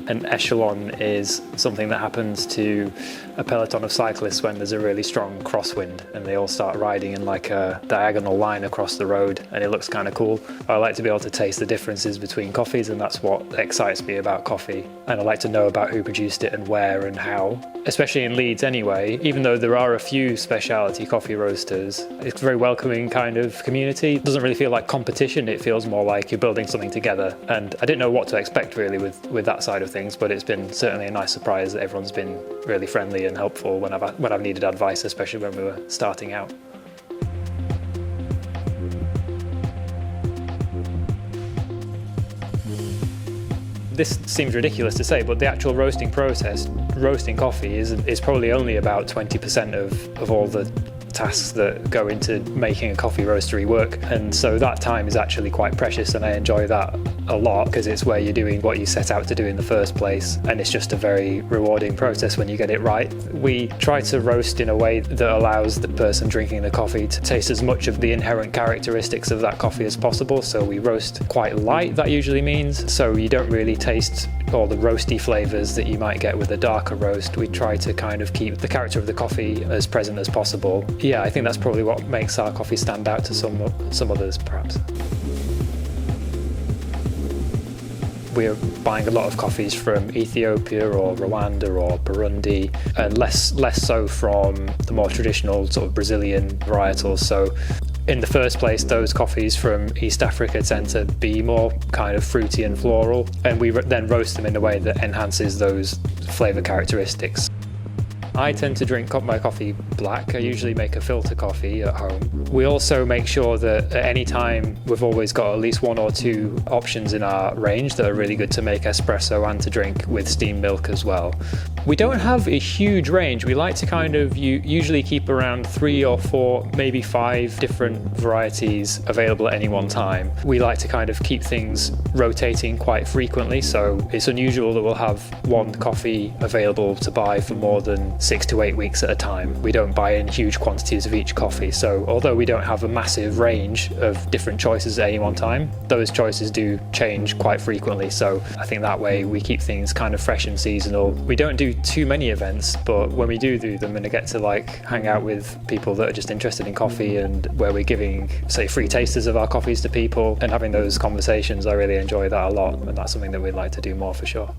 An Echelon is something that happens to a peloton of cyclists when there's a really strong crosswind and they all start riding in like a diagonal line across the road, and it looks kind of cool. I like to be able to taste the differences between coffees, and that's what excites me about coffee. And I like to know about who produced it and where and how, especially in Leeds anyway. Even though there are a few specialty coffee roasters, it's a very welcoming kind of community. It doesn't really feel like competition, it feels more like you're building something together. And I didn't know what to expect really with that side of things, but it's been certainly a nice surprise that everyone's been really friendly and helpful when I've needed advice, especially when we were starting out. This seems ridiculous to say, but the actual roasting process, roasting coffee, is probably only about 20% of all the tasks that go into making a coffee roastery work. And so that time is actually quite precious, and I enjoy that a lot because it's where you're doing what you set out to do in the first place, and it's just a very rewarding process when you get it right. We try to roast in a way that allows the person drinking the coffee to taste as much of the inherent characteristics of that coffee as possible. So we roast quite light, that usually means, so you don't really taste all the roasty flavours that you might get with a darker roast. We try to kind of keep the character of the coffee as present as possible. Yeah, I think that's probably what makes our coffee stand out to some others, perhaps. We're buying a lot of coffees from Ethiopia or Rwanda or Burundi, and less so from the more traditional sort of Brazilian varietals. So in the first place, those coffees from East Africa tend to be more kind of fruity and floral, and we then roast them in a way that enhances those flavour characteristics. I tend to drink my coffee black. I usually make a filter coffee at home. We also make sure that at any time we've always got at least one or two options in our range that are really good to make espresso and to drink with steamed milk as well. We don't have a huge range. We like to kind of usually keep around 3 or 4, maybe 5 different varieties available at any one time. We like to kind of keep things rotating quite frequently, so it's unusual that we'll have one coffee available to buy for more than 6 to 8 weeks at a time. We don't buy in huge quantities of each coffee, so although we don't have a massive range of different choices at any one time, those choices do change quite frequently. So I think that way we keep things kind of fresh and seasonal. We don't do too many events, but when we do them and I get to like hang out with people that are just interested in coffee, and where we're giving, say, free tasters of our coffees to people and having those conversations, I really enjoy that a lot, and that's something that we'd like to do more for sure.